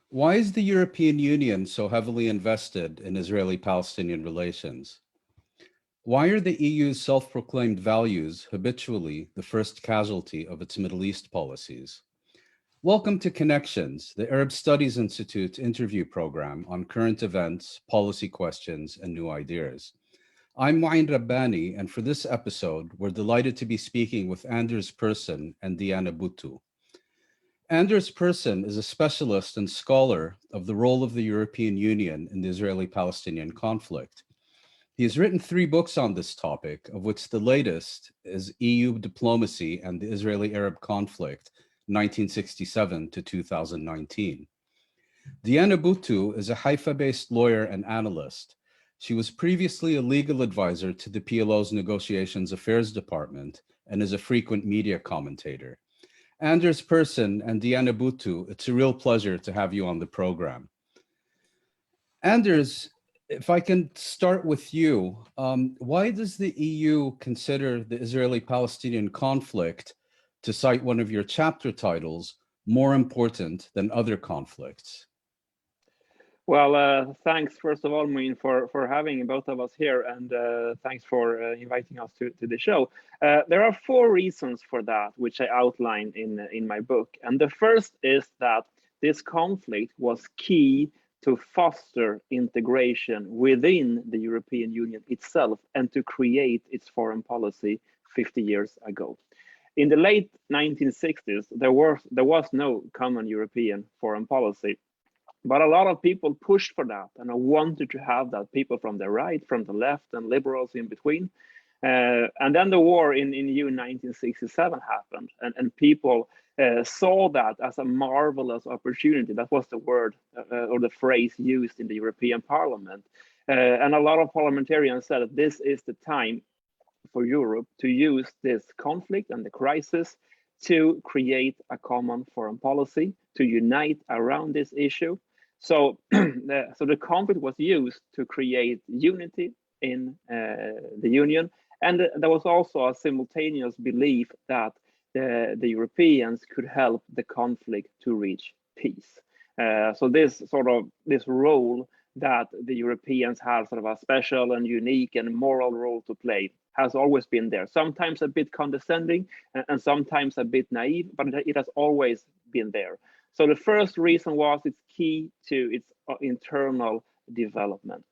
Why is the European Union so heavily invested in Israeli-Palestinian relations? Why are the EU's self-proclaimed values habitually the first casualty of its Middle East policies? Welcome to Connections, the Arab Studies Institute's interview program on current events, policy questions, and new ideas. I'm Mouin Rabbani, and for this episode, we're delighted to be speaking with Anders Persson and Diana Buttu. Anders Persson is a specialist and scholar of the role of the European Union in the Israeli-Palestinian conflict. He has written 3 books on this topic, of which the latest is EU Diplomacy and the Israeli-Arab Conflict, 1967 to 2019. Diana Buttu is a Haifa-based lawyer and analyst. She was previously a legal advisor to the PLO's Negotiations Affairs Department and is a frequent media commentator. Anders Persson and Diana Buttu, it's a real pleasure to have you on the program. Anders, if I can start with you, why does the EU consider the Israeli-Palestinian conflict, to cite one of your chapter titles, more important than other conflicts? Well, thanks first of all, Mouin, for having both of us here, and thanks for inviting us to the show. There are 4 reasons for that, which I outline in my book. And the first is that this conflict was key to foster integration within the European Union itself and to create its foreign policy 50 years ago. In the late 1960s, there was no common European foreign policy. But a lot of people pushed for that and wanted to have that, people from the right, from the left, and liberals in between. And then the war in June 1967 happened, and people saw that as a marvelous opportunity. That was the word or the phrase used in the European Parliament. And a lot of parliamentarians said that this is the time for Europe to use this conflict and the crisis to create a common foreign policy, to unite around this issue. So, the conflict was used to create unity in the Union. And there was also a simultaneous belief that the Europeans could help the conflict to reach peace. So this role that the Europeans have, sort of a special and unique and moral role to play, has always been there. Sometimes a bit condescending and sometimes a bit naive, but it has always been there. So the first reason was it's key to its internal development.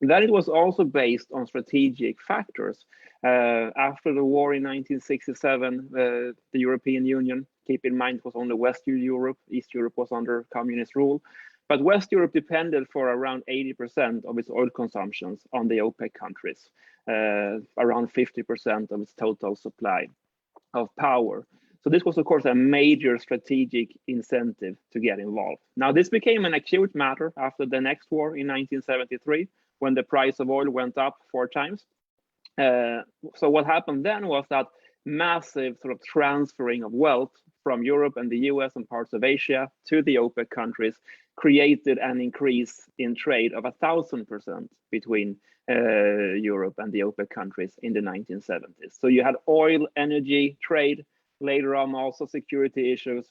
Then it was also based on strategic factors. After the war in 1967, the European Union, keep in mind, was only Western Europe. East Europe was under communist rule. But West Europe depended for around 80% of its oil consumptions on the OPEC countries, around 50% of its total supply of power. So this was, of course, a major strategic incentive to get involved. Now, this became an acute matter after the next war in 1973, when the price of oil went up 4 times. So what happened then was that massive sort of transferring of wealth from Europe and the US and parts of Asia to the OPEC countries created an increase in trade of 1,000% between Europe and the OPEC countries in the 1970s. So you had oil, energy, trade, later on also security issues.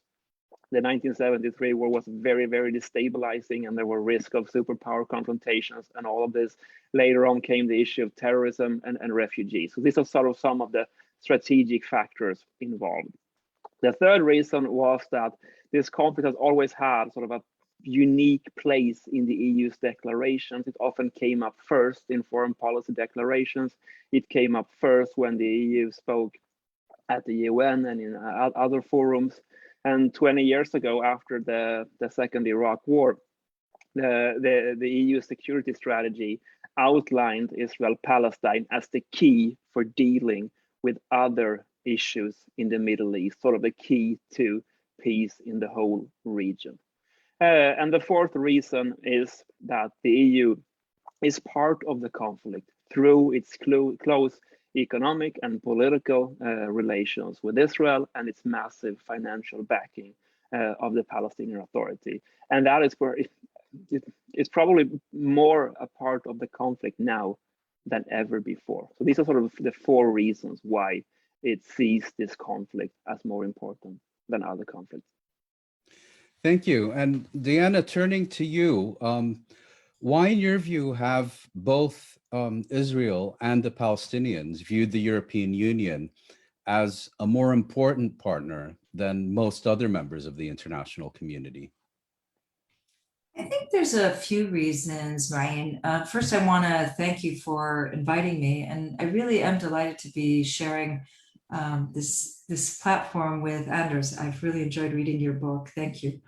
The 1973 war was very, very destabilizing, and there were risk of superpower confrontations and all of this. Later on came the issue of terrorism and refugees. So these are sort of some of the strategic factors involved. The third reason was that this conflict has always had sort of a unique place in the EU's declarations. It often came up first in foreign policy declarations. It came up first when the EU spoke at the UN and in other forums. And 20 years ago, after the Second Iraq War, the EU security strategy outlined Israel-Palestine as the key for dealing with other issues in the Middle East, sort of the key to peace in the whole region. And the fourth reason is that the EU is part of the conflict through its close economic and political relations with Israel and its massive financial backing of the Palestinian Authority. And that is where it's probably more a part of the conflict now than ever before. So these are sort of the 4 reasons why it sees this conflict as more important than other conflicts. Thank you. And Deanna, turning to you, why, in your view, have both Israel and the Palestinians viewed the European Union as a more important partner than most other members of the international community? I think there's a few reasons, Ryan. First, I want to thank you for inviting me, and I really am delighted to be sharing this platform with Anders. I've really enjoyed reading your book. Thank you.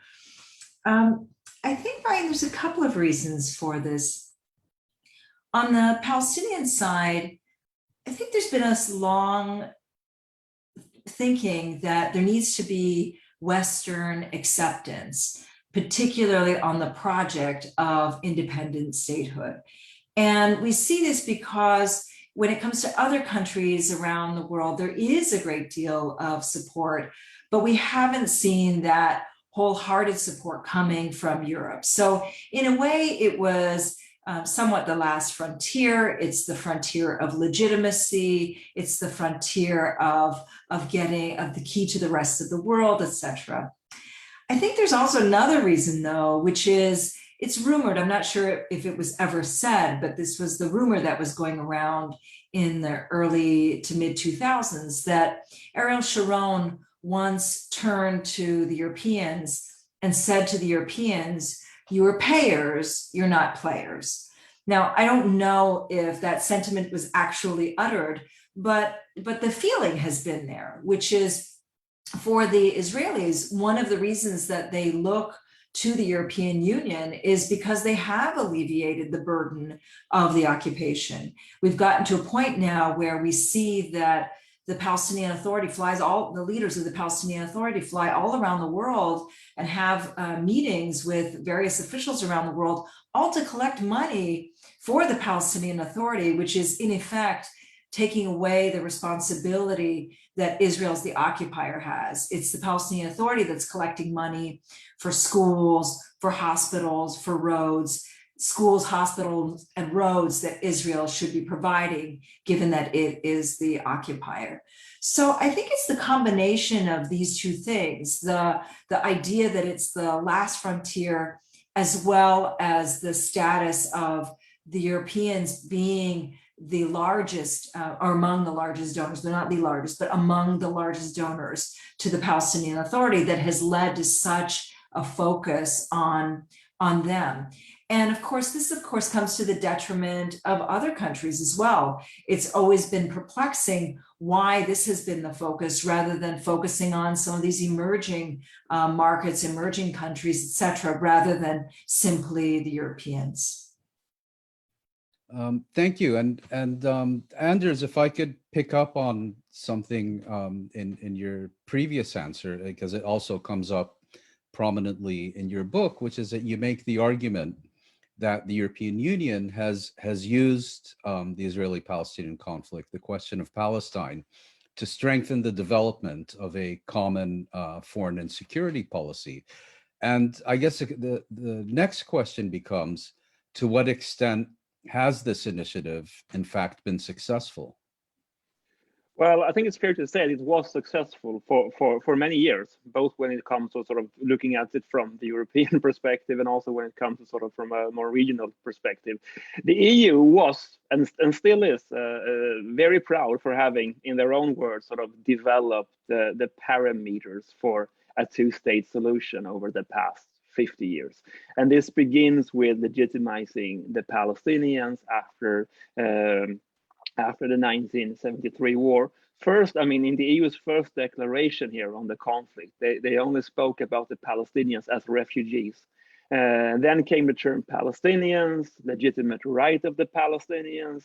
I think, Ryan, there's a couple of reasons for this. On the Palestinian side, I think there's been a long thinking that there needs to be Western acceptance, particularly on the project of independent statehood. And we see this because when it comes to other countries around the world, there is a great deal of support, but we haven't seen that wholehearted support coming from Europe. So in a way, it was somewhat the last frontier. It's the frontier of legitimacy. It's the frontier of the key to the rest of the world, etc. I think there's also another reason, though, which is it's rumored, I'm not sure if it was ever said, but this was the rumor that was going around in the early to mid 2000s that Ariel Sharon once turned to the Europeans and said to the Europeans, "You are payers, you're not players." Now, I don't know if that sentiment was actually uttered, but the feeling has been there, which is for the Israelis, one of the reasons that they look to the European Union is because they have alleviated the burden of the occupation. We've gotten to a point now where we see that the Palestinian Authority the leaders of the Palestinian Authority fly all around the world and have meetings with various officials around the world, all to collect money for the Palestinian Authority, which is in effect taking away the responsibility that Israel's the occupier has. It's the Palestinian Authority that's collecting money for schools, for hospitals, for roads, schools, hospitals, and roads that Israel should be providing, given that it is the occupier. So I think it's the combination of these two things, the idea that it's the last frontier, as well as the status of the Europeans being the largest or among the largest donors, they're not the largest, but among the largest donors to the Palestinian Authority, that has led to such a focus on them. And of course, this comes to the detriment of other countries as well. It's always been perplexing why this has been the focus rather than focusing on some of these emerging markets, emerging countries, et cetera, rather than simply the Europeans. Thank you. And Anders, if I could pick up on something in your previous answer, because it also comes up prominently in your book, which is that you make the argument that the European Union has used the Israeli-Palestinian conflict, the question of Palestine, to strengthen the development of a common foreign and security policy. And I guess the next question becomes, to what extent has this initiative, in fact, been successful? Well, I think it's fair to say it was successful for many years, both when it comes to sort of looking at it from the European perspective and also when it comes to sort of from a more regional perspective. The EU was and still is very proud for having, in their own words, sort of developed the parameters for a two-state solution over the past 50 years. And this begins with legitimizing the Palestinians after the 1973 war. First, I mean, in the EU's first declaration here on the conflict, they only spoke about the Palestinians as refugees. Then came the term Palestinians, legitimate right of the Palestinians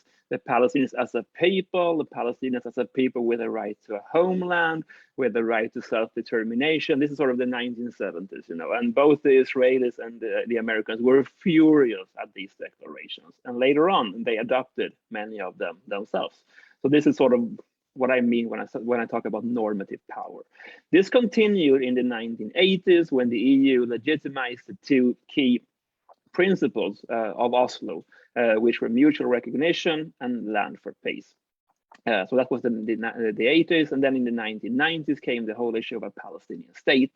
as a people, the Palestinians as a people with a right to a homeland, with a right to self-determination. This is sort of the 1970s, you know, and both the Israelis and the Americans were furious at these declarations. And later on, they adopted many of them themselves. So this is sort of what I mean when I talk about normative power. This continued in the 1980s when the EU legitimized the two key principles of Oslo, which were mutual recognition and land for peace. So that was the 80s, and then in the 1990s came the whole issue of a Palestinian state.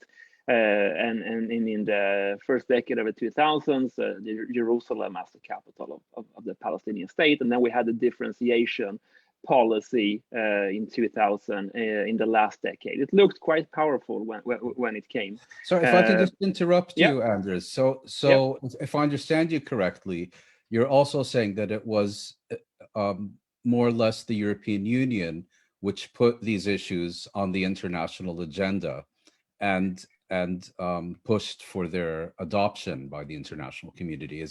and in the first decade of the 2000s, Jerusalem as the capital of the Palestinian state. And then we had the differentiation policy in 2000 in the last decade. It looked quite powerful when it came. So if I can just interrupt yeah. you, Anders. So if I understand you correctly, you're also saying that it was more or less the European Union which put these issues on the international agenda and pushed for their adoption by the international community.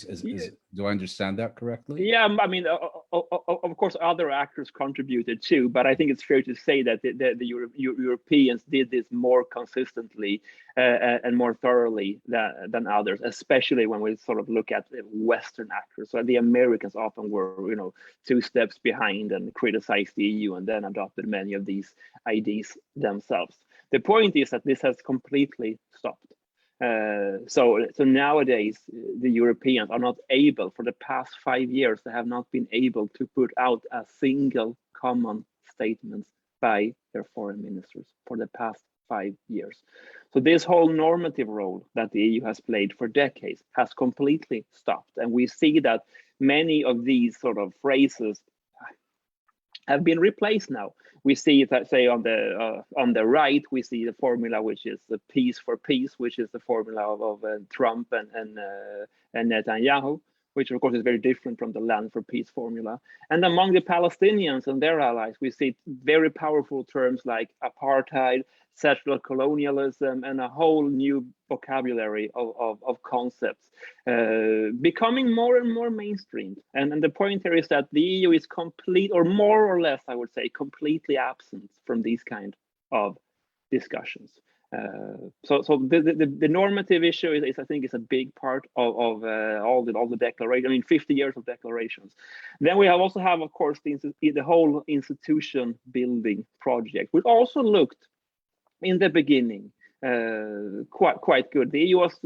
Do I understand that correctly? Yeah, I mean, of course, other actors contributed too, but I think it's fair to say that the Europeans did this more consistently and more thoroughly than others, especially when we sort of look at Western actors. So the Americans often were, 2 steps behind and criticized the EU and then adopted many of these ideas themselves. The point is that this has completely stopped. So nowadays, the Europeans are not able, for the past 5 years, they have not been able to put out a single common statement by their foreign ministers for the past 5 years. So this whole normative role that the EU has played for decades has completely stopped. And we see that many of these sort of phrases have been replaced now. We see that, say, on the right, we see the formula, which is the peace for peace, which is the formula of Trump and Netanyahu, which of course is very different from the land for peace formula. And among the Palestinians and their allies, we see very powerful terms like apartheid, settler colonialism, and a whole new vocabulary of concepts becoming more and more mainstream. And the point here is that the EU is complete, or more or less, I would say, completely absent from these kind of discussions. So the normative issue is I think, is a big part of all the declaration. I mean, 50 years of declarations. Then we also have, of course, the whole institution building project, which also looked in the beginning quite good. The EU was,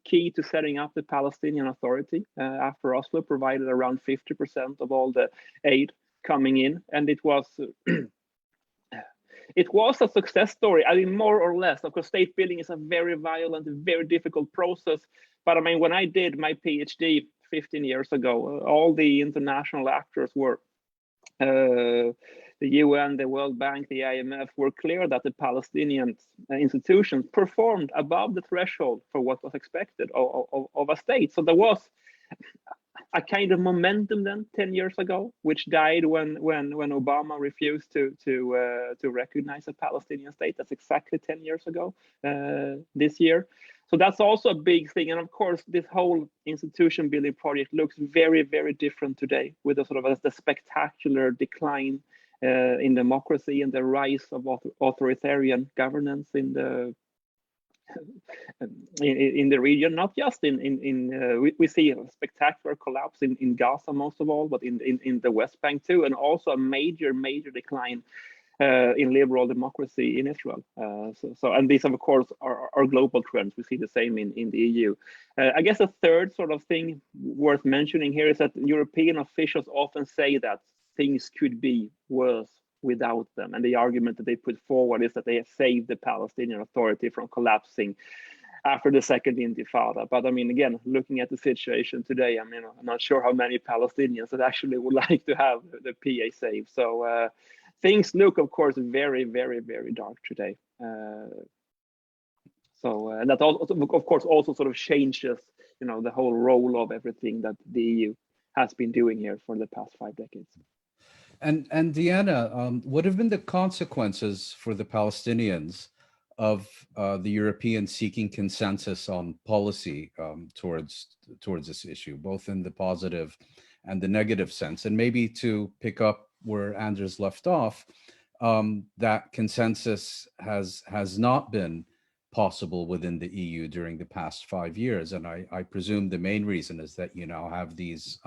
key to setting up the Palestinian Authority after Oslo, provided around 50% of all the aid coming in, and it was. It was a success story. I mean, more or less. Of course, state building is a very violent, very difficult process. But I mean, when I did my PhD 15 years ago, all the international actors were the UN, the World Bank, the IMF were clear that the Palestinian institutions performed above the threshold for what was expected of a state. So there was a kind of momentum then 10 years ago, which died when Obama refused to recognize a Palestinian state. That's exactly 10 years ago this year. So that's also a big thing. And of course, this whole institution building project looks very, very different today, with a sort of the spectacular decline in democracy and the rise of authoritarian governance in the region. Not just we see a spectacular collapse in Gaza most of all, but in the West Bank too, and also a major decline in liberal democracy in Israel. And these, of course, are global trends. We see the same in the EU. I guess a third sort of thing worth mentioning here is that European officials often say that things could be worse without them. And the argument that they put forward is that they have saved the Palestinian Authority from collapsing after the second Intifada. But I mean, again, looking at the situation today, I mean, I'm not sure how many Palestinians that actually would like to have the PA saved. So things look, of course, very, very, very dark today. And that also, of course, also sort of changes, the whole role of everything that the EU has been doing here for the past 5 decades. And Deanna, what have been the consequences for the Palestinians of the Europeans seeking consensus on policy towards this issue, both in the positive and the negative sense? And maybe to pick up where Anders left off, that consensus has not been possible within the EU during the past 5 years. And I presume the main reason is that you now have these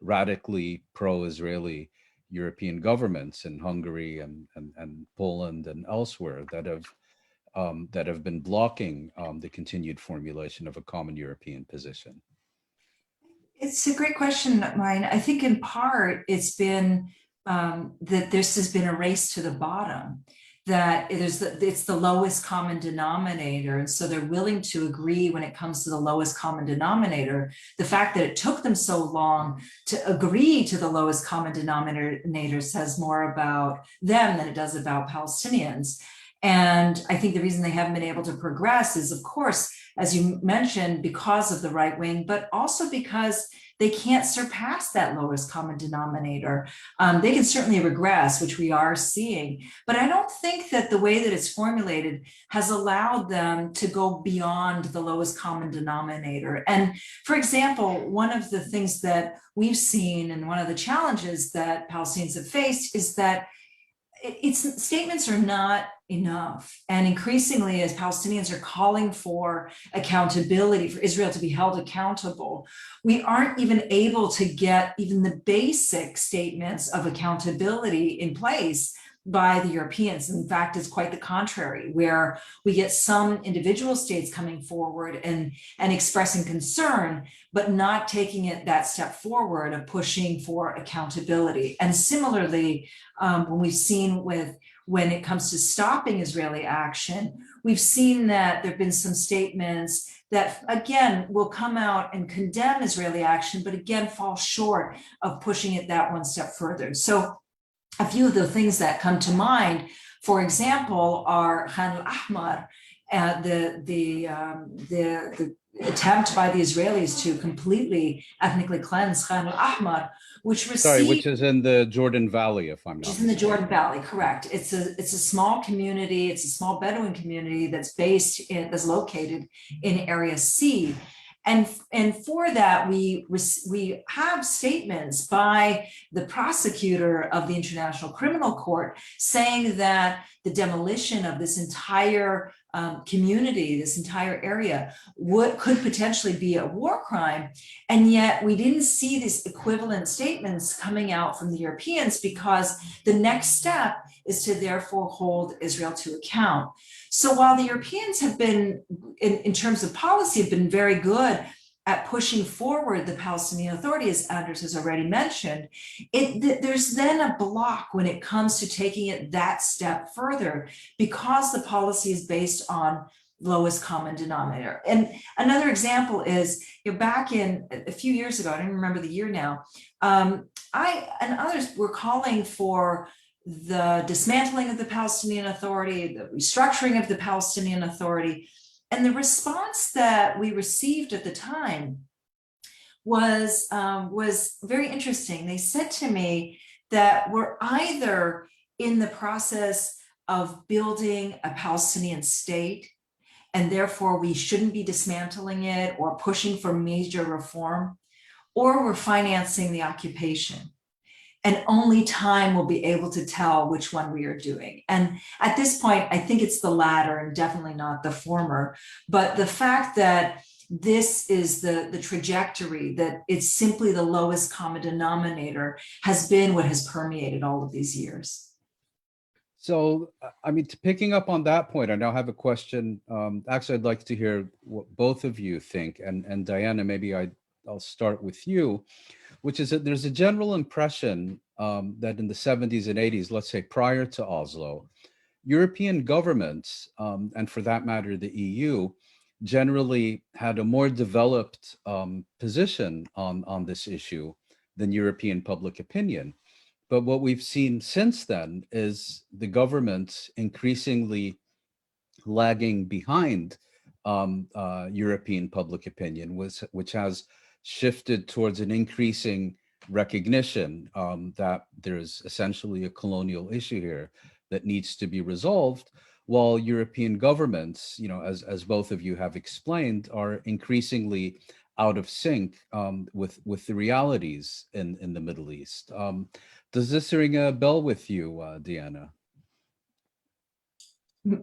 radically pro-Israeli European governments in Hungary and Poland and elsewhere that have been blocking the continued formulation of a common European position. It's a great question, Mouin. I think in part it's been that this has been a race to the bottom. that it's the lowest common denominator. And so they're willing to agree when it comes to the lowest common denominator. The fact that it took them so long to agree to the lowest common denominator says more about them than it does about Palestinians. And I think the reason they haven't been able to progress is, of course, as you mentioned, because of the right wing, but also because they can't surpass that lowest common denominator. They can certainly regress, which we are seeing, but I don't think that the way that it's formulated has allowed them to go beyond the lowest common denominator. And for example, one of the things that we've seen and one of the challenges that Palestinians have faced is that its statements are not enough. And increasingly, as Palestinians are calling for accountability, for Israel to be held accountable, we aren't even able to get even the basic statements of accountability in place by the Europeans. In fact, it's quite the contrary, where we get some individual states coming forward and expressing concern, but not taking it that step forward of pushing for accountability. And similarly, when we've seen when it comes to stopping Israeli action, we've seen that there have been some statements that, again, will come out and condemn Israeli action, but again, fall short of pushing it that one step further. So a few of the things that come to mind, for example, are Khan al-Ahmar, the attempt by the Israelis to completely ethnically cleanse Khan al-Ahmar, which is in the Jordan Valley, if I'm not mistaken. In the Jordan Valley, correct. It's a small community. It's a small Bedouin community that's located in Area C. And for that, we have statements by the prosecutor of the International Criminal Court saying that the demolition of this entire community, this entire area, could potentially be a war crime. And yet we didn't see these equivalent statements coming out from the Europeans, because the next step is to therefore hold Israel to account. So while the Europeans have been, in terms of policy, have been very good at pushing forward the Palestinian Authority, as Anders has already mentioned, there's then a block when it comes to taking it that step further, because the policy is based on lowest common denominator. And another example is, back in a few years ago, I don't remember the year now, I and others were calling for the dismantling of the Palestinian Authority, the restructuring of the Palestinian Authority. And the response that we received at the time was very interesting. They said to me that we're either in the process of building a Palestinian state, and therefore we shouldn't be dismantling it or pushing for major reform, or we're financing the occupation. And only time will be able to tell which one we are doing. And at this point, I think it's the latter and definitely not the former. But the fact that this is the trajectory, that it's simply the lowest common denominator, has been what has permeated all of these years. So, I mean, picking up on that point, I now have a question. Actually, I'd like to hear what both of you think. And Diana, maybe I'll start with you, which is that there's a general impression that in the 70s and 80s, let's say prior to Oslo, European governments, and for that matter, the EU, generally had a more developed position on this issue than European public opinion. But what we've seen since then is the government increasingly lagging behind European public opinion, which has shifted towards an increasing recognition that there's essentially a colonial issue here that needs to be resolved, while European governments, as both of you have explained, are increasingly out of sync with the realities in the Middle East. Does this ring a bell with you, Diana?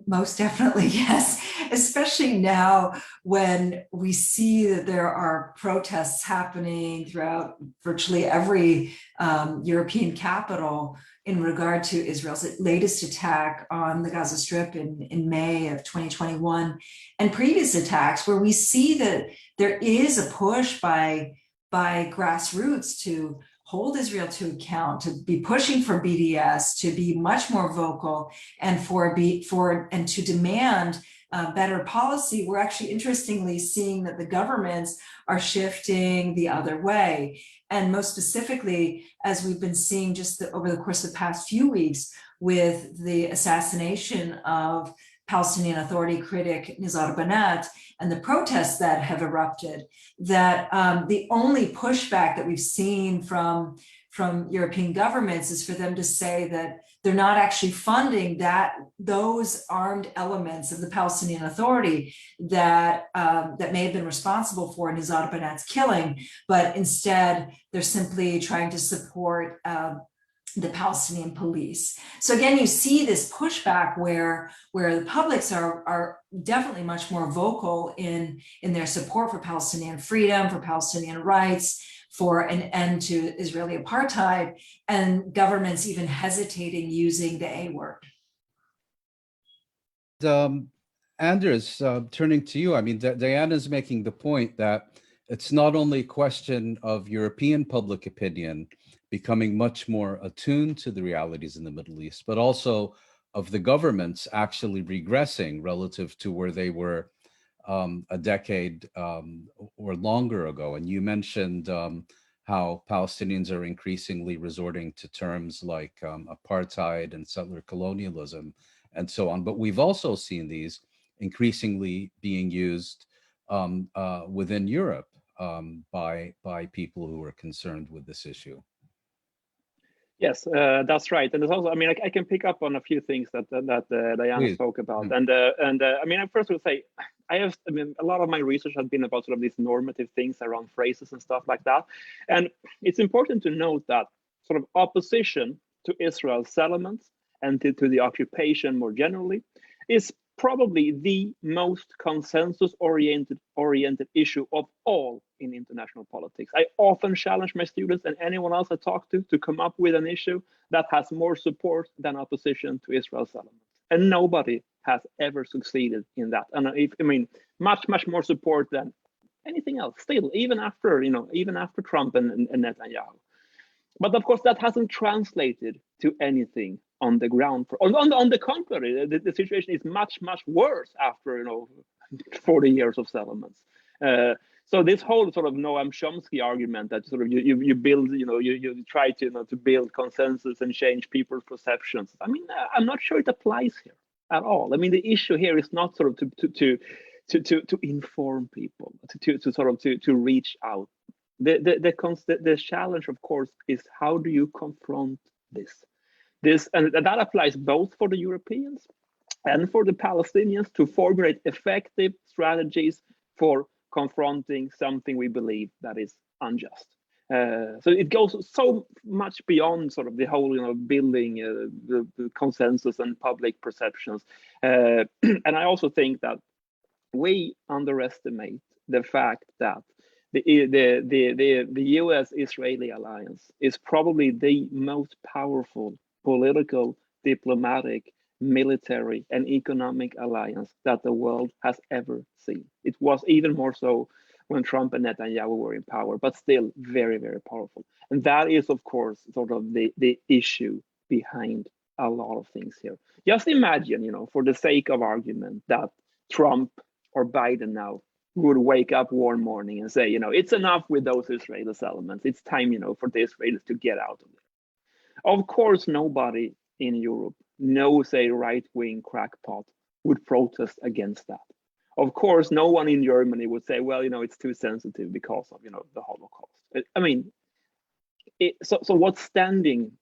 Most definitely, yes. Especially now when we see that there are protests happening throughout virtually every European capital in regard to Israel's latest attack on the Gaza Strip in May of 2021, and previous attacks, where we see that there is a push by grassroots to hold Israel to account, to be pushing for BDS, to be much more vocal, and and to demand better policy, we're actually interestingly seeing that the governments are shifting the other way. And most specifically, as we've been seeing just over the course of the past few weeks with the assassination of Palestinian Authority critic Nizar Banat and the protests that have erupted, that the only pushback that we've seen from European governments is for them to say that they're not actually funding those armed elements of the Palestinian Authority that may have been responsible for Nizar Banat's killing, but instead they're simply trying to support the Palestinian police. So again, you see this pushback where the publics are definitely much more vocal in their support for Palestinian freedom, for Palestinian rights, for an end to Israeli apartheid, and governments even hesitating using the A word. Anders, turning to you, I mean, Diana's making the point that it's not only a question of European public opinion becoming much more attuned to the realities in the Middle East, but also of the governments actually regressing relative to where they were a decade or longer ago. And you mentioned how Palestinians are increasingly resorting to terms like apartheid and settler colonialism and so on. But we've also seen these increasingly being used within Europe by people who are concerned with this issue. Yes, that's right. And there's also, I mean, I can pick up on a few things that Diana Please. spoke about. And I mean, I first would say, I mean, a lot of my research has been about sort of these normative things around phrases and stuff like that. And it's important to note that sort of opposition to Israel's settlements and to the occupation more generally is probably the most consensus-oriented issue of all in international politics. I often challenge my students and anyone else I talk to come up with an issue that has more support than opposition to Israel's settlement. And nobody has ever succeeded in that. And I mean, much more support than anything else, still, even after Trump and Netanyahu. But of course, that hasn't translated to anything on the ground. On the contrary, the situation is much worse after 40 years of settlements. So this whole sort of Noam Chomsky argument that sort of you build, you try to build consensus and change people's perceptions. I mean, I'm not sure it applies here at all. I mean, the issue here is not sort of to inform people, to reach out. The challenge, of course, is how do you confront this, and that applies both for the Europeans and for the Palestinians to formulate effective strategies for confronting something we believe that is unjust. So it goes so much beyond sort of the whole, building the consensus and public perceptions. And I also think that we underestimate the fact that the US-Israeli alliance is probably the most powerful political, diplomatic, military, and economic alliance that the world has ever seen. It was even more so when Trump and Netanyahu were in power, but still very powerful. And that is, of course, sort of the issue behind a lot of things here. Just imagine, for the sake of argument, that Trump or Biden now would wake up one morning and say, it's enough with those Israeli settlements. It's time, for the Israelis to get out of there. Of course, nobody in Europe knows a right-wing crackpot would protest against that. Of course, no one in Germany would say, well, it's too sensitive because of, the Holocaust. I mean, so what's standing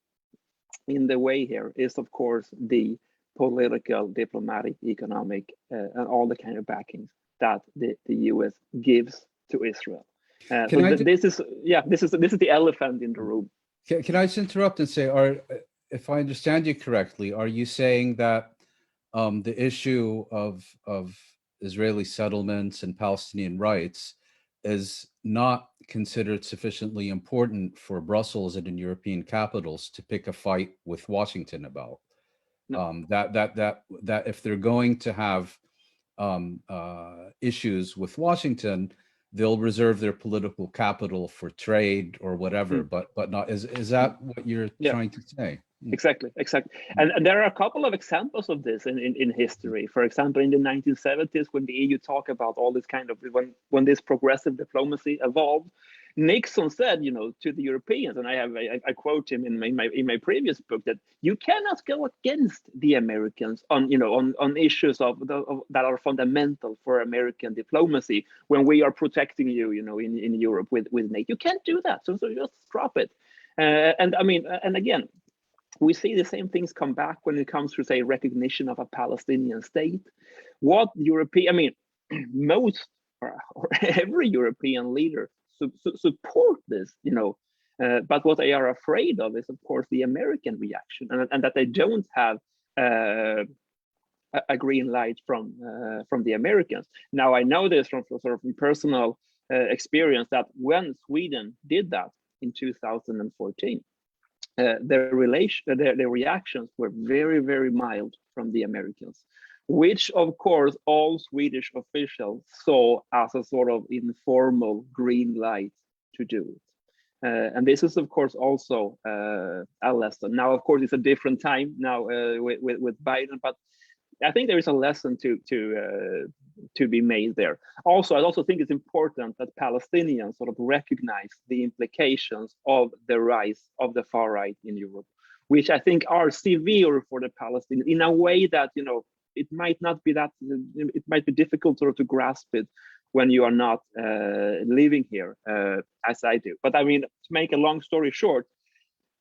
in the way here is, of course, the political, diplomatic, economic, and all the kind of backings that the US gives to Israel. This is the elephant in the room. Can I just interrupt and say, if I understand you correctly, are you saying that the issue of Israeli settlements and Palestinian rights is not considered sufficiently important for Brussels and in European capitals to pick a fight with Washington about? No. That if they're going to have issues with Washington, they'll reserve their political capital for trade or whatever, but not. Is that what you're trying to say? Exactly. And there are a couple of examples of this in history. For example, in the 1970s, when the EU talked about all this kind of, when this progressive diplomacy evolved, Nixon said, to the Europeans, and I quote him in my previous book, that you cannot go against the Americans on issues that are fundamental for American diplomacy when we are protecting you, in Europe with NATO. You can't do that. So just drop it. And again, we see the same things come back when it comes to, say, recognition of a Palestinian state. What most or every European leader support this, but what they are afraid of is, of course, the American reaction, and that they don't have a green light from the Americans. Now, I know this from sort of personal experience that when Sweden did that in 2014, their reactions were very, very mild from the Americans, which of course all Swedish officials saw as a sort of informal green light to do it. And this is of course also a lesson. Now, of course, it's a different time now with Biden, but I think there is a lesson to be made there. Also, I also think it's important that Palestinians sort of recognize the implications of the rise of the far right in Europe, which I think are severe for the Palestinians in a way that, it might not be that, it might be difficult sort of to grasp it when you are not living here, as I do. But I mean, to make a long story short,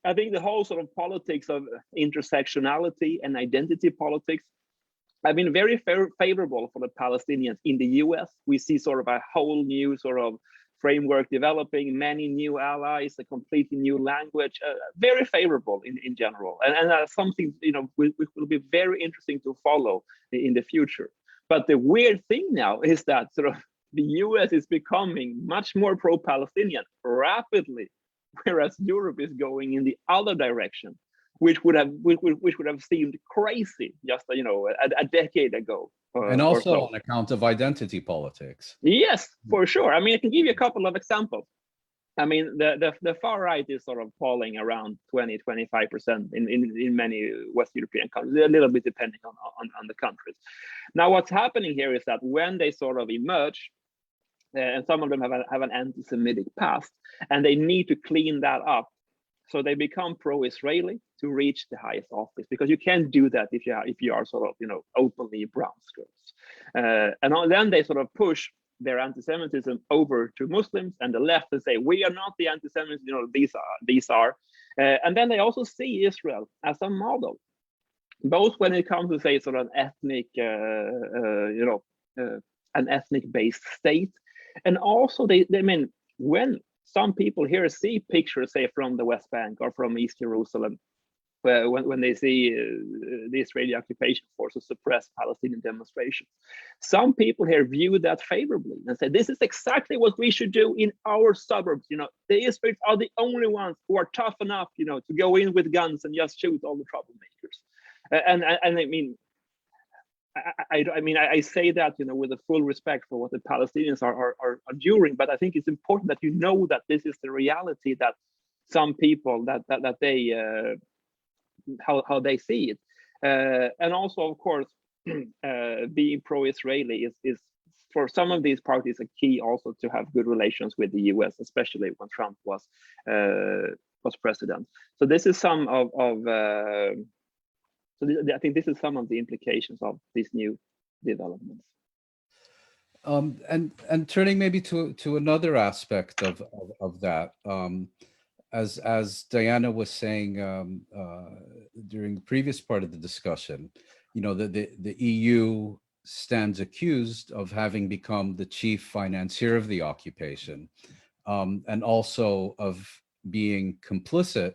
I think the whole sort of politics of intersectionality and identity politics have been very favorable for the Palestinians in the US. We see sort of a whole new sort of framework developing, many new allies, a completely new language, very favorable in general. And something, which will be very interesting to follow in the future. But the weird thing now is that sort of the US is becoming much more pro-Palestinian rapidly, whereas Europe is going in the other direction, which would have seemed crazy just a decade ago. And also on account of identity politics. Yes, for sure. I mean, I can give you a couple of examples. I mean, the far right is sort of falling around 20-25% in many West European countries, a little bit depending on the countries. Now, what's happening here is that when they sort of emerge, and some of them have an anti-Semitic past, and they need to clean that up. So they become pro-Israeli to reach the highest office, because you can't do that if you are sort of openly brown skirts. And then they sort of push their anti-Semitism over to Muslims and the left and say, we are not the anti-Semites, these are. And then they also see Israel as a model, both when it comes to, say, sort of ethnic, an ethnic-based state, and also they mean, when some people here see pictures, say, from the West Bank or from East Jerusalem, when they see the Israeli occupation forces suppress Palestinian demonstrations, some people here view that favorably and say, this is exactly what we should do in our suburbs. The Israelis are the only ones who are tough enough, to go in with guns and just shoot all the troublemakers. And I mean, I say that with a full respect for what the Palestinians are enduring, but I think it's important that that this is the reality that some people that they how they see it, and also of course being pro-Israeli is for some of these parties a key also to have good relations with the US, especially when Trump was president. So this is some of I think this is some of the implications of these new developments. And turning maybe to another aspect of that, as Diana was saying during the previous part of the discussion, the EU stands accused of having become the chief financier of the occupation, and also of being complicit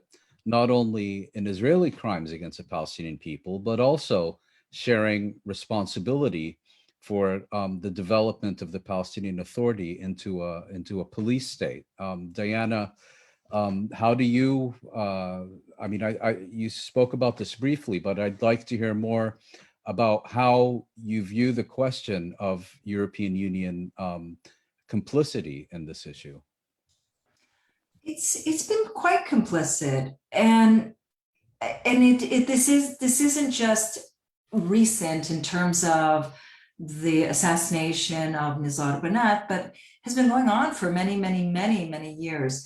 not only in Israeli crimes against the Palestinian people, but also sharing responsibility for the development of the Palestinian Authority into a police state. Diana, how do you? You spoke about this briefly, but I'd like to hear more about how you view the question of European Union complicity in this issue? It's been quite complicit, and this isn't just recent in terms of the assassination of Nizar Banat, but has been going on for many years.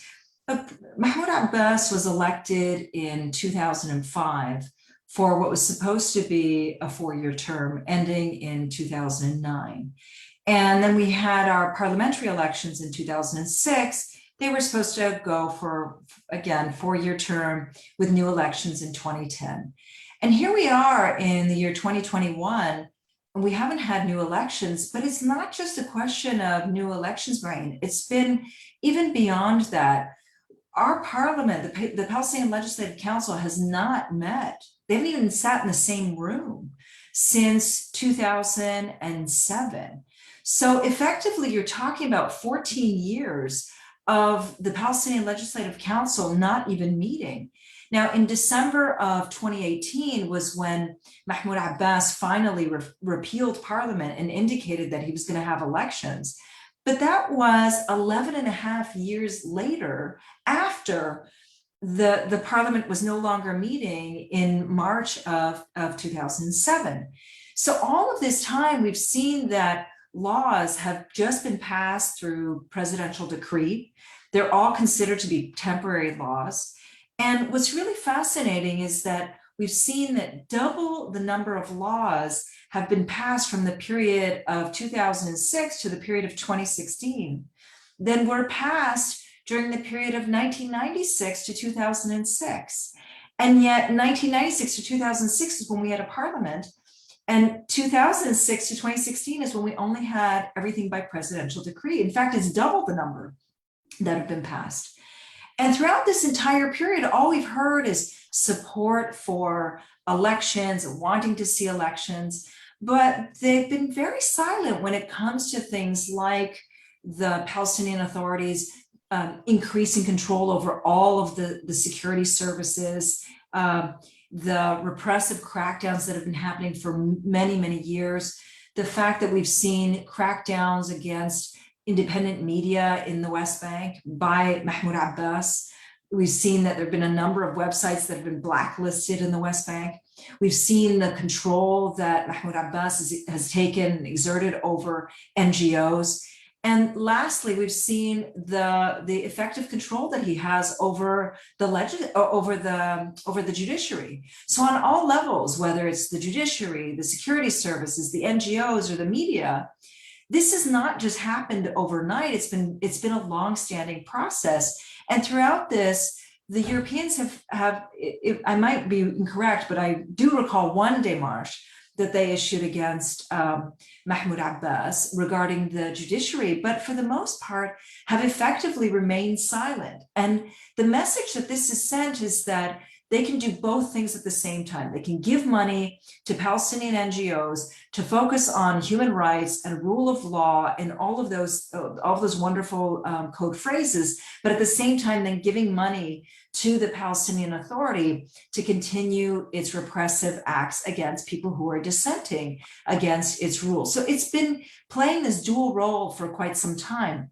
Mahmoud Abbas was elected in 2005 for what was supposed to be a 4-year term ending in 2009. And then we had our parliamentary elections in 2006. They were supposed to go for, again, 4-year term with new elections in 2010. And here we are in the year 2021, and we haven't had new elections, but it's not just a question of new elections, Brian. It's been even beyond that. Our parliament, the Palestinian Legislative Council, has not met. They haven't even sat in the same room since 2007. So effectively, you're talking about 14 years of the Palestinian Legislative Council not even meeting. Now, in December of 2018 was when Mahmoud Abbas finally repealed parliament and indicated that he was going to have elections. But that was 11 and a half years later, after the parliament was no longer meeting in March of 2007. So all of this time, we've seen that laws have just been passed through presidential decree. They're all considered to be temporary laws. And what's really fascinating is that we've seen that double the number of laws have been passed from the period of 2006 to the period of 2016 than were passed during the period of 1996 to 2006. And yet 1996 to 2006 is when we had a parliament, and 2006 to 2016 is when we only had everything by presidential decree. In fact, it's double the number that have been passed. And throughout this entire period, all we've heard is support for elections, wanting to see elections, but they've been very silent when it comes to things like the Palestinian Authority's increasing control over all of the security services, the repressive crackdowns that have been happening for many years, the fact that we've seen crackdowns against independent media in the West Bank by Mahmoud Abbas. We've seen that there have been a number of websites that have been blacklisted in the West Bank. We've seen the control that Mahmoud Abbas has taken, exerted over NGOs. And lastly, we've seen the effective control that he has over the judiciary. So on all levels, whether it's the judiciary, the security services, the NGOs, or the media, this has not just happened overnight. It's been a long-standing process. And throughout this, the Europeans have I might be incorrect, but I do recall one démarche that they issued against Mahmoud Abbas regarding the judiciary, but for the most part have effectively remained silent. And the message that this is sent is that they can do both things at the same time. They can give money to Palestinian NGOs to focus on human rights and rule of law and all of those wonderful code phrases, but at the same time then giving money to the Palestinian Authority to continue its repressive acts against people who are dissenting against its rules. So it's been playing this dual role for quite some time.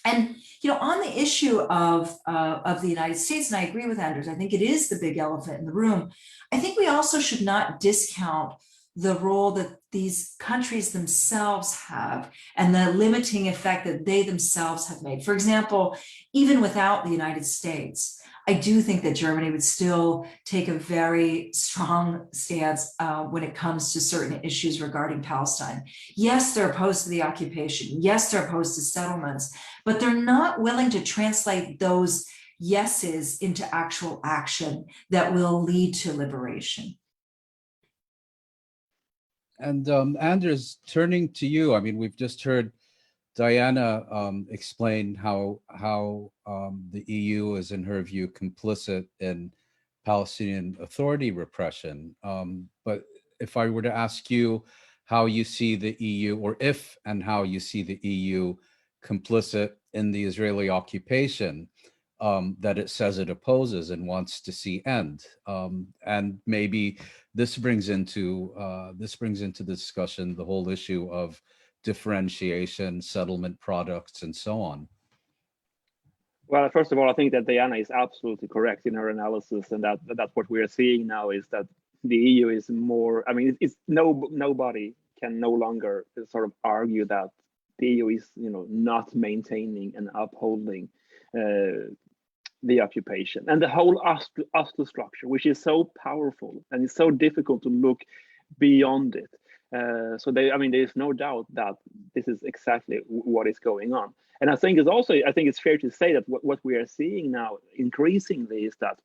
And on the issue of the United States, and I agree with Anders, I think it is the big elephant in the room. I think we also should not discount the role that these countries themselves have and the limiting effect that they themselves have made. For example, even without the United States, I do think that Germany would still take a very strong stance when it comes to certain issues regarding Palestine. Yes, they're opposed to the occupation. Yes, they're opposed to settlements, but they're not willing to translate those yeses into actual action that will lead to liberation. And Anders, turning to you, I mean, we've just heard Diana explain how the EU is, in her view, complicit in Palestinian Authority repression. But if I were to ask you how you see the EU, or if and how you see the EU complicit in the Israeli occupation that it says it opposes and wants to see end, and maybe this brings into the discussion the whole issue of differentiation, settlement products, and so on? Well, first of all, I think that Diana is absolutely correct in her analysis, and that's what we are seeing now is that the EU is more. I mean, it's nobody can no longer sort of argue that the EU is, not maintaining and upholding the occupation and the whole Oslo structure, which is so powerful and it's so difficult to look beyond it. So there's no doubt that this is exactly what is going on. And I think it's fair to say that what we are seeing now increasingly is that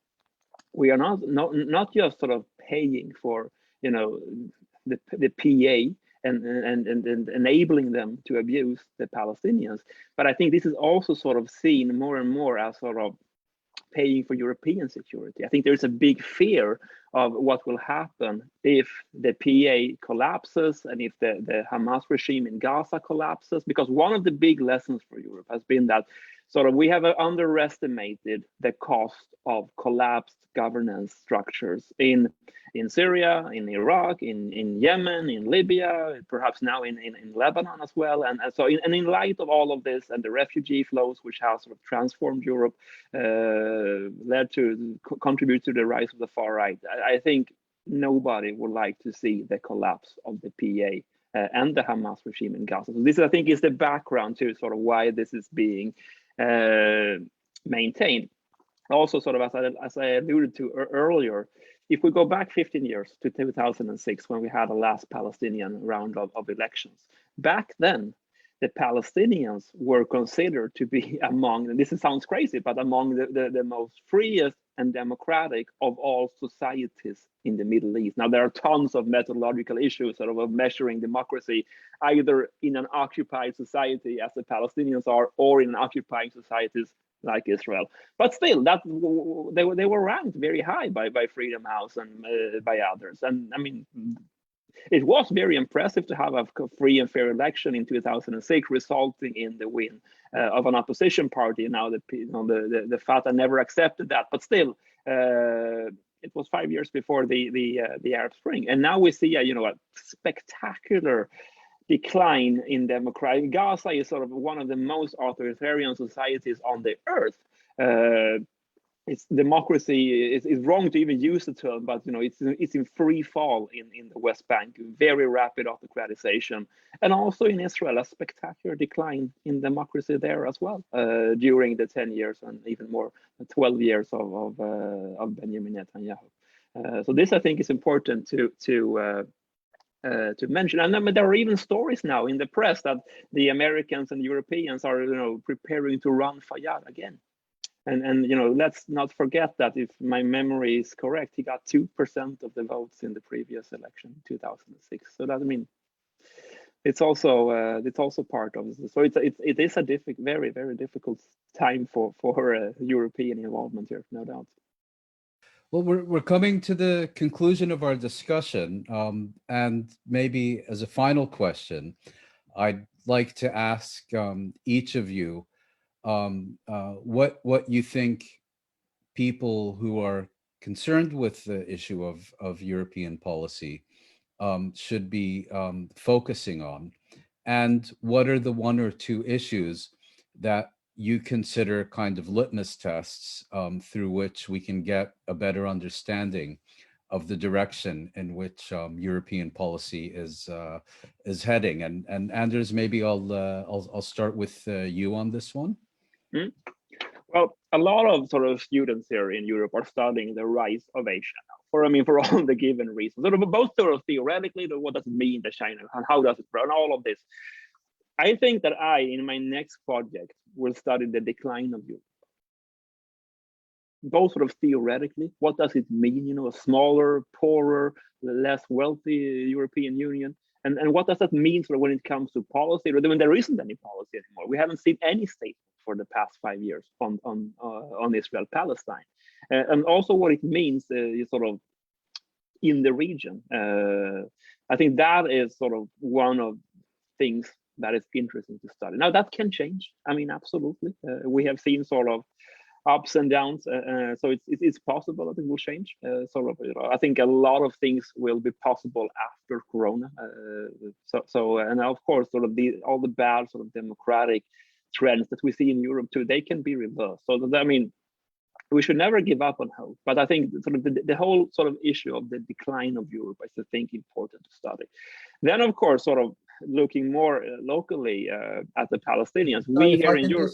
we are not just sort of paying for, the PA and enabling them to abuse the Palestinians, but I think this is also sort of seen more and more as sort of paying for European security. I think there's a big fear of what will happen if the PA collapses and if the Hamas regime in Gaza collapses, because one of the big lessons for Europe has been that sort of we have underestimated the cost of collapsed governance structures in Syria, in Iraq, in Yemen, in Libya, perhaps now in Lebanon as well. And so in light of all of this and the refugee flows, which have sort of transformed Europe, led to contribute to the rise of the far right, I think nobody would like to see the collapse of the PA and the Hamas regime in Gaza. So this, I think, is the background to sort of why this is being maintained. Also, sort of as I alluded to earlier, if we go back 15 years to 2006, when we had the last Palestinian round of elections, back then, the Palestinians were considered to be among, and this sounds crazy, but among the most freest and democratic of all societies in the Middle East. Now, there are tons of methodological issues sort of measuring democracy, either in an occupied society as the Palestinians are, or in occupying societies like Israel. But still, that they were ranked very high by Freedom House and by others. And I mean, it was very impressive to have a free and fair election in 2006, resulting in the win of an opposition party. Now the Fatah never accepted that, but still, it was 5 years before the Arab Spring, and now we see a spectacular decline in democracy. Gaza is sort of one of the most authoritarian societies on the earth. It's democracy is wrong to even use the term, but it's in free fall in the West Bank, very rapid autocratization, and also in Israel, a spectacular decline in democracy there as well during the 10 years and even more 12 years of Benjamin Netanyahu. So this, I think, is important to mention. And I mean, there are even stories now in the press that the Americans and Europeans are preparing to run Fayyad again. And let's not forget that, if my memory is correct, he got 2% of the votes in the previous election, 2006. So that, I mean, it's also part of this. So it is a very, very difficult time for European involvement here, no doubt. Well, we're coming to the conclusion of our discussion, and maybe as a final question, I'd like to ask each of you what you think people who are concerned with the issue of European policy should be focusing on, and what are the one or two issues that you consider kind of litmus tests through which we can get a better understanding of the direction in which European policy is heading. And Anders, maybe I'll start with you on this one. Mm. Well, a lot of sort of students here in Europe are studying the rise of Asia now, for all the given reasons. Sort of both sort of theoretically, what does it mean, the China, and how does it grow, and all of this. I think that in my next project, will study the decline of Europe. Both sort of theoretically, what does it mean, a smaller, poorer, less wealthy European Union? And what does that mean sort of when it comes to policy? When there isn't any policy anymore. We haven't seen any statement for the past 5 years on Israel-Palestine. And also what it means is sort of in the region. I think that is sort of one of things that is interesting to study. Now that can change. I mean, absolutely. We have seen sort of ups and downs. So it's possible that it will change. I think a lot of things will be possible after Corona. And of course, all the bad democratic trends that we see in Europe too, they can be reversed. So that, I mean, we should never give up on hope. But I think the whole issue of the decline of Europe is, I think, important to study. Then, of course, looking more locally at the Palestinians, we here in Europe.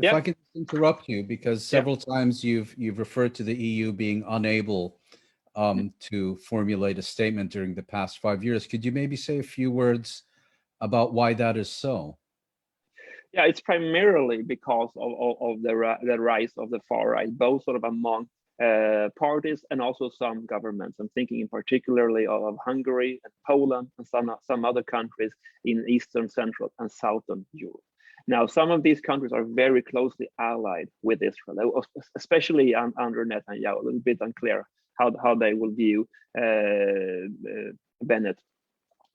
If I can interrupt you, because several times you've referred to the EU being unable to formulate a statement during the past 5 years. Could you maybe say a few words about why that is so? Yeah, it's primarily because of the rise of the far right, both among parties and also some governments. I'm thinking in particularly of Hungary and Poland and some other countries in Eastern, Central, and Southern Europe. Now, some of these countries are very closely allied with Israel, especially under Netanyahu. A little bit unclear how they will view Bennett,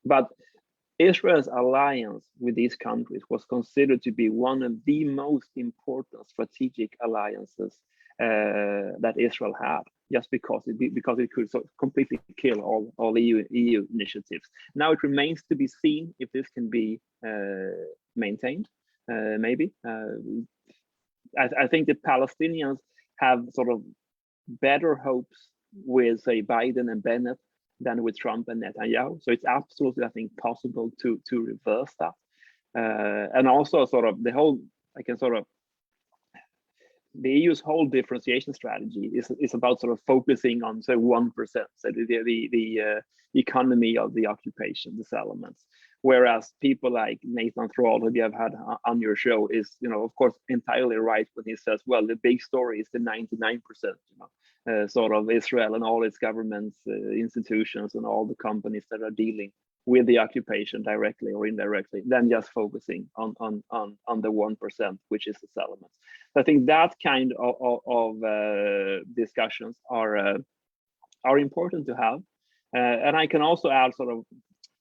but Israel's alliance with these countries was considered to be one of the most important strategic alliances that Israel had, just because it could completely kill all EU initiatives. Now it remains to be seen if this can be maintained. Maybe I think the Palestinians have better hopes with, say, Biden and Bennett than with Trump and Netanyahu. So it's absolutely, I think, possible to reverse that. And also the whole, the EU's whole differentiation strategy is about focusing on, say, 1%, so the economy of the occupation, the settlements. Whereas people like Nathan Thrall, who you have had on your show, is, of course, entirely right when he says, well, the big story is the 99%, Israel and all its governments, institutions, and all the companies that are dealing with the occupation directly or indirectly, than just focusing on the 1%, which is the settlements. So I think that kind of discussions are important to have. And I can also add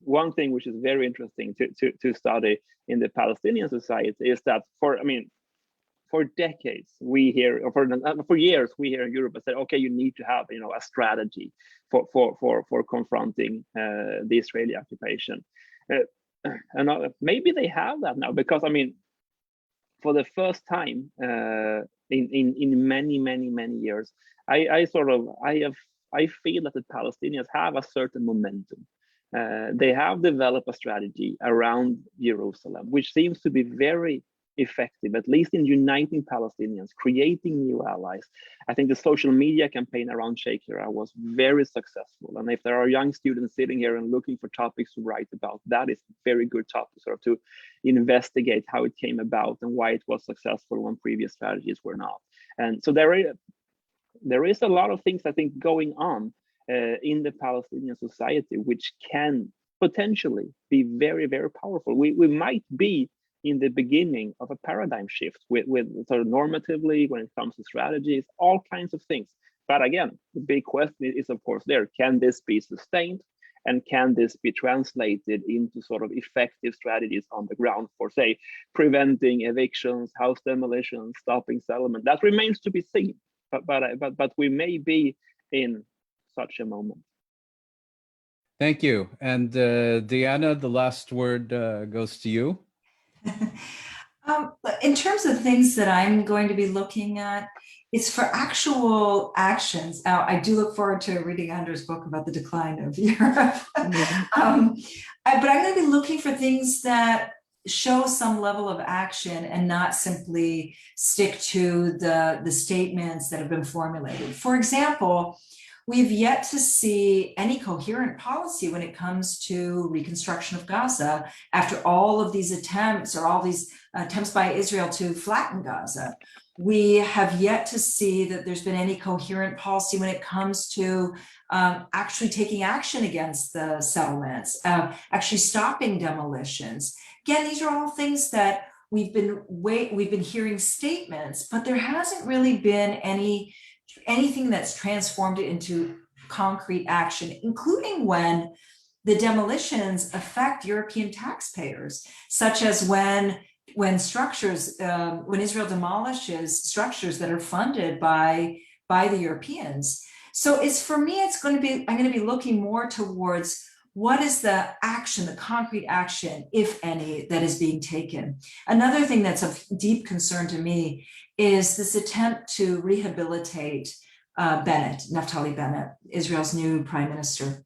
one thing which is very interesting to study in the Palestinian society is that for decades we hear, or for years we hear in Europe, said, okay, you need to have a strategy for confronting the Israeli occupation, and maybe they have that now, because for the first time in many years, I feel that the Palestinians have a certain momentum. They have developed a strategy around Jerusalem, which seems to be very effective, at least in uniting Palestinians, creating new allies. I think the social media campaign around Sheikh Jarrah was very successful. And if there are young students sitting here and looking for topics to write about, that is a very good topic to investigate how it came about and why it was successful when previous strategies were not. And so there is a lot of things, I think, going on in the Palestinian society, which can potentially be very, very powerful. We might be in the beginning of a paradigm shift with normatively when it comes to strategies, all kinds of things. But again, the big question is, of course, can this be sustained? And can this be translated into effective strategies on the ground for, say, preventing evictions, house demolitions, stopping settlement? That remains to be seen. But we may be in such a moment. Thank you. And Diana, the last word goes to you. In terms of things that I'm going to be looking at, it's for actual actions. Now, I do look forward to reading Anders' book about the decline of Europe. But I'm going to be looking for things that show some level of action and not simply stick to the statements that have been formulated. For example, we've yet to see any coherent policy when it comes to reconstruction of Gaza after all of these attempts, or all these attempts by Israel to flatten Gaza. We have yet to see that there's been any coherent policy when it comes to actually taking action against the settlements, actually stopping demolitions. Again, these are all things that we've been hearing statements, but there hasn't really been anything that's transformed it into concrete action, including when the demolitions affect European taxpayers, such as when when structures, when Israel demolishes structures that are funded by the Europeans. So for me, it's going to be, I'm going to be looking more towards what is the action, the concrete action, if any, that is being taken. Another thing that's of deep concern to me is this attempt to rehabilitate Naftali Bennett, Israel's new prime minister.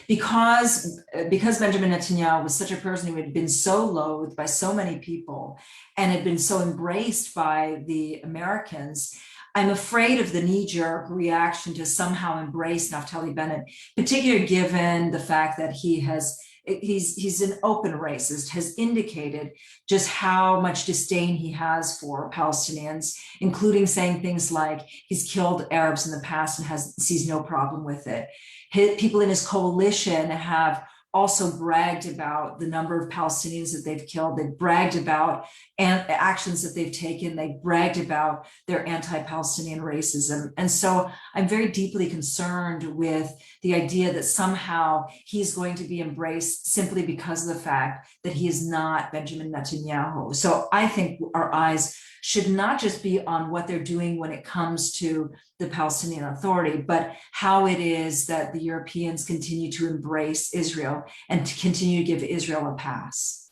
Because Benjamin Netanyahu was such a person who had been so loathed by so many people and had been so embraced by the Americans, I'm afraid of the knee-jerk reaction to somehow embrace Naftali Bennett, particularly given the fact that he's an open racist, has indicated just how much disdain he has for Palestinians, including saying things like he's killed Arabs in the past and sees no problem with it. People in his coalition have also bragged about the number of Palestinians that they've killed. They've bragged about actions that they've taken. They've bragged about their anti-Palestinian racism. And so I'm very deeply concerned with the idea that somehow he's going to be embraced simply because of the fact that he is not Benjamin Netanyahu. So I think our eyes should not just be on what they're doing when it comes to the Palestinian Authority, but how it is that the Europeans continue to embrace Israel and to continue to give Israel a pass.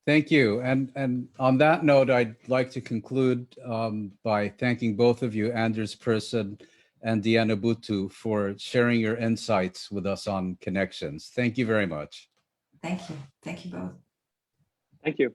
Thank you. And on that note, I'd like to conclude by thanking both of you, Anders Persson and Diana Buttu, for sharing your insights with us on Connections. Thank you very much. Thank you. Thank you both. Thank you.